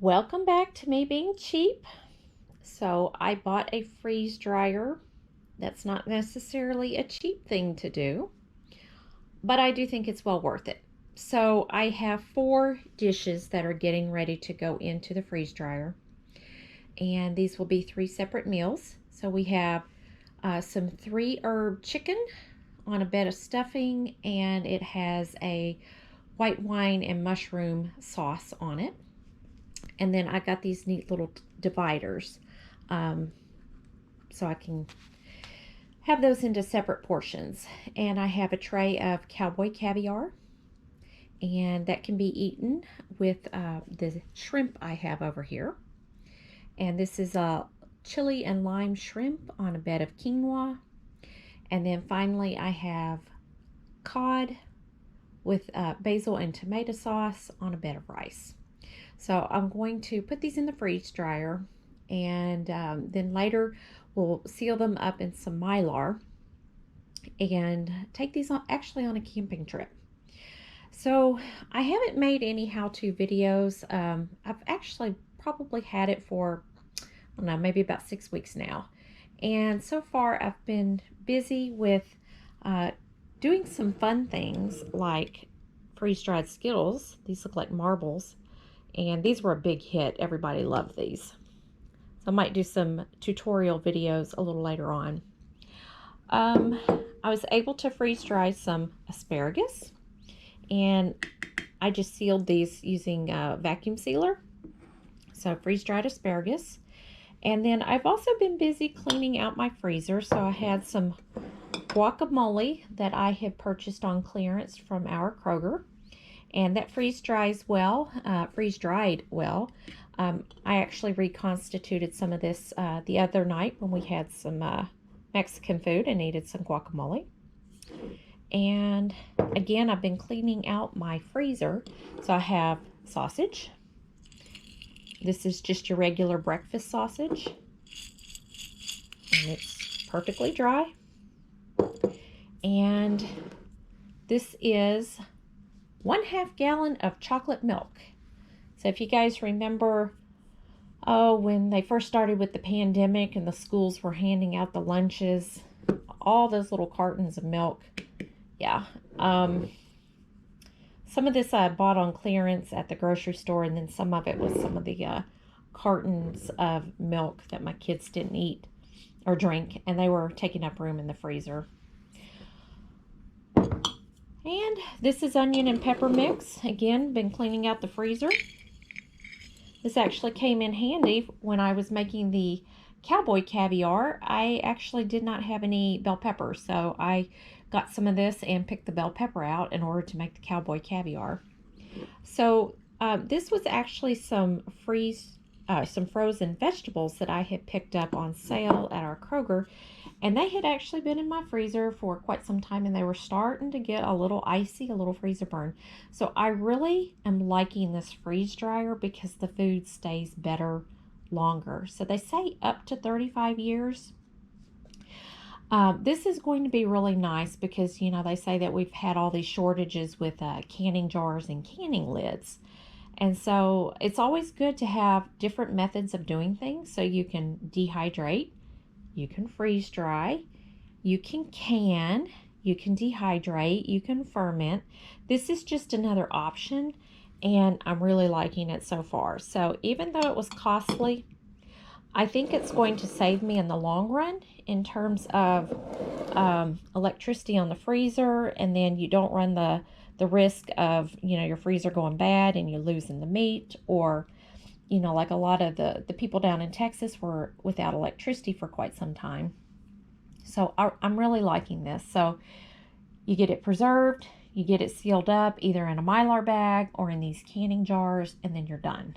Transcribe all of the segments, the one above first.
Welcome back to me being cheap. So I bought a freeze dryer. That's not necessarily a cheap thing to do, but I do think it's well worth it. So I have 4 dishes that are getting ready to go into the freeze dryer, and these will be 3 separate meals. So we have some 3-herb chicken on a bed of stuffing, and it has a white wine and mushroom sauce on it. And then I got these neat little dividers, um, so I can have those into separate portions. And I have a tray of cowboy caviar, and that can be eaten with the shrimp I have over here. And this is a chili and lime shrimp on a bed of quinoa. And then finally I have cod with basil and tomato sauce on a bed of rice. So I'm going to put these in the freeze dryer, and then later we'll seal them up in some Mylar and take these actually on a camping trip. So I haven't made any how-to videos. I've actually probably had it for, I don't know, maybe about 6 weeks now. And so far I've been busy with doing some fun things like freeze-dried Skittles. These look like marbles. And these were a big hit. Everybody loved these. So I might do some tutorial videos a little later on. I was able to freeze dry some asparagus, and I just sealed these using a vacuum sealer. So freeze dried asparagus. And then I've also been busy cleaning out my freezer. So I had some guacamole that I had purchased on clearance from our Kroger. And that freeze-dried well. I actually reconstituted some of this the other night when we had some Mexican food and needed some guacamole. And again, I've been cleaning out my freezer. So I have sausage. This is just your regular breakfast sausage. And it's perfectly dry. And this is 1/2 gallon of chocolate milk. So if you guys remember, when they first started with the pandemic and the schools were handing out the lunches, all those little cartons of milk. Yeah. Some of this I bought on clearance at the grocery store, and then some of it was some of the cartons of milk that my kids didn't eat or drink, and they were taking up room in the freezer. And this is onion and pepper mix. Again, been cleaning out the freezer. This actually came in handy when I was making the cowboy caviar. I actually did not have any bell pepper, so I got some of this and picked the bell pepper out in order to make the cowboy caviar. So this was actually some frozen vegetables that I had picked up on sale at our Kroger. And they had actually been in my freezer for quite some time, and they were starting to get a little icy, a little freezer burn. So I really am liking this freeze dryer because the food stays better longer. So they say up to 35 years. This is going to be really nice because, you know, they say that we've had all these shortages with canning jars and canning lids. And so it's always good to have different methods of doing things. So you can dehydrate, you can freeze dry, you can dehydrate, you can ferment. This is just another option, and I'm really liking it so far. So even though it was costly, I think it's going to save me in the long run in terms of electricity on the freezer, and then you don't run the risk of, you know, your freezer going bad and you're losing the meat, or, you know, like a lot of the people down in Texas were without electricity for quite some time. So I'm really liking this. So you get it preserved, you get it sealed up either in a Mylar bag or in these canning jars, and then you're done.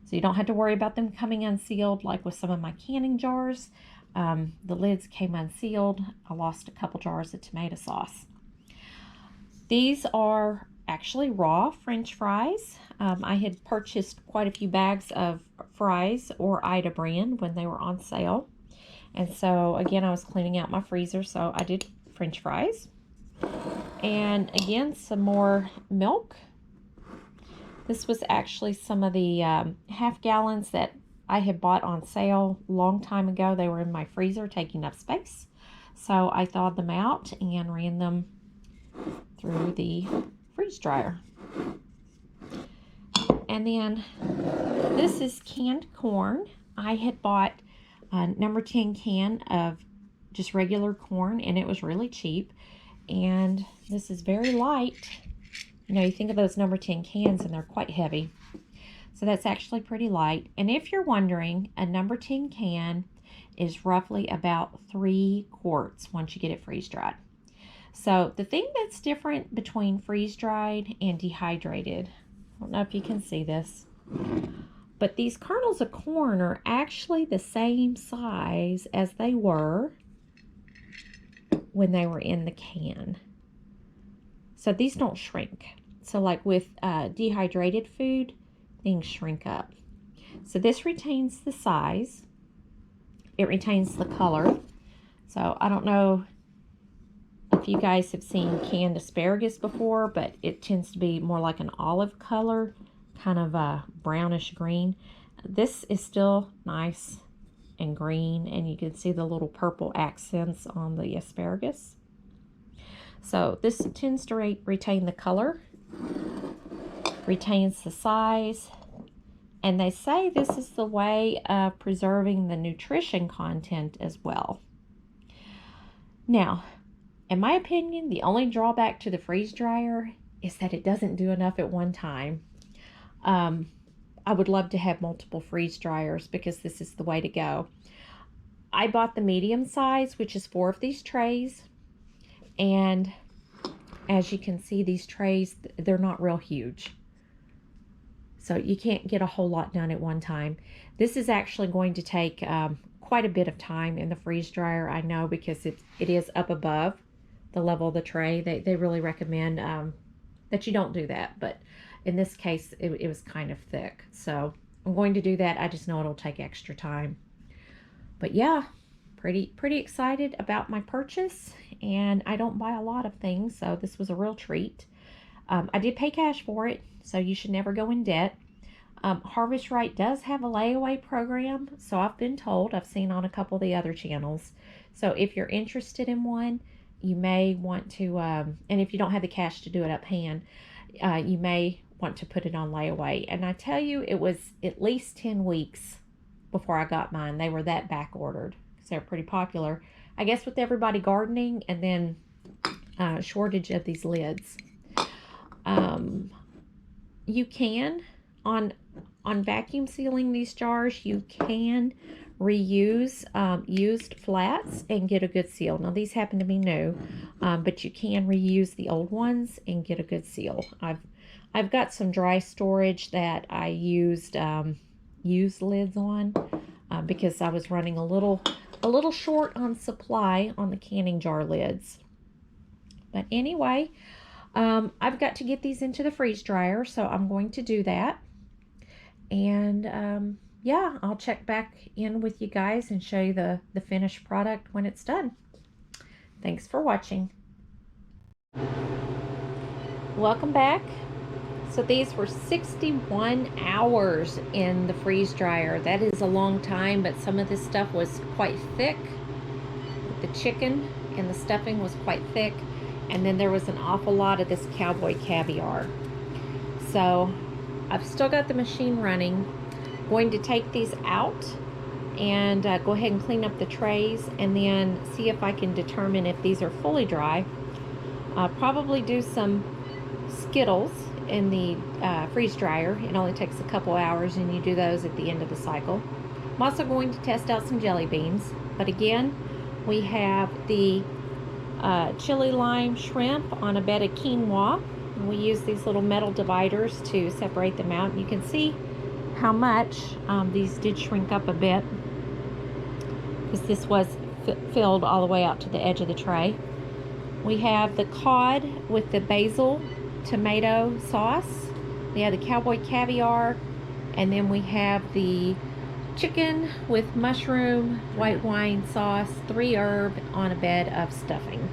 So you don't have to worry about them coming unsealed like with some of my canning jars. The lids came unsealed. I lost a couple jars of tomato sauce. These are actually raw French fries. I had purchased quite a few bags of fries or Ida brand when they were on sale. And so again, I was cleaning out my freezer, so I did French fries. And again, some more milk. This was actually some of the half gallons that I had bought on sale a long time ago. They were in my freezer taking up space. So I thawed them out and ran them through the freeze dryer. And then this is canned corn. I had bought a number 10 can of just regular corn, and it was really cheap. And this is very light. You know, you think of those number 10 cans and they're quite heavy. So that's actually pretty light. And if you're wondering, a number 10 can is roughly about 3 quarts once you get it freeze dried. So the thing that's different between freeze dried and dehydrated, I don't know if you can see this, but these kernels of corn are actually the same size as they were when they were in the can. So these don't shrink. So like with dehydrated food, things shrink up. So this retains the size. It retains the color. So I don't know if you guys have seen canned asparagus before, but it tends to be more like an olive color, kind of a brownish green. This is still nice and green, and you can see the little purple accents on the asparagus. So this tends to retain the color, retains the size, and they say this is the way of preserving the nutrition content as well. Now, in my opinion, the only drawback to the freeze dryer is that it doesn't do enough at one time. I would love to have multiple freeze dryers because this is the way to go. I bought the medium size, which is 4 of these trays. And as you can see, these trays, they're not real huge. So you can't get a whole lot done at one time. This is actually going to take quite a bit of time in the freeze dryer, I know, because it is up above the level of the tray. They really recommend that you don't do that. But in this case, it was kind of thick. So I'm going to do that. I just know it'll take extra time. But yeah, pretty excited about my purchase. And I don't buy a lot of things, so this was a real treat. I did pay cash for it, so you should never go in debt. Harvest Right does have a layaway program, so I've been told. I've seen on a couple of the other channels. So if you're interested in one, you may want to, and if you don't have the cash to do it up hand, you may want to put it on layaway. And I tell you, it was at least 10 weeks before I got mine. They were that back ordered because they're pretty popular, I guess, with everybody gardening, and then shortage of these lids. You can, on vacuum sealing these jars, you can reuse used flats and get a good seal. Now these happen to be new, but you can reuse the old ones and get a good seal. I've got some dry storage that I used used lids on because I was running a little short on supply on the canning jar lids. But anyway, I've got to get these into the freeze dryer, so I'm going to do that. And yeah, I'll check back in with you guys and show you the finished product when it's done. Thanks for watching. Welcome back. So these were 61 hours in the freeze dryer. That is a long time, but some of this stuff was quite thick. The chicken and the stuffing was quite thick. And then there was an awful lot of this cowboy caviar. So I've still got the machine running. Going to take these out and go ahead and clean up the trays and then see if I can determine if these are fully dry. I'll probably do some Skittles in the freeze dryer. It only takes a couple hours and you do those at the end of the cycle. I'm also going to test out some jelly beans. But again, we have the chili lime shrimp on a bed of quinoa. We use these little metal dividers to separate them out. You can see how much these did shrink up a bit because this was filled all the way out to the edge of the tray. We have the cod with the basil tomato sauce. We have the cowboy caviar, and then we have the chicken with mushroom, white wine sauce, 3 herb on a bed of stuffing.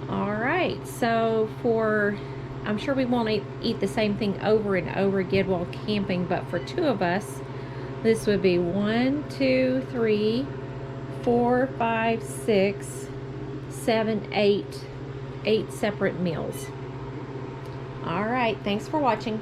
All right, so for I'm sure we won't eat the same thing over and over again while camping, but for 2 of us, this would be 1, 2, 3, 4, 5, 6, 7, 8 separate meals. All right, thanks for watching.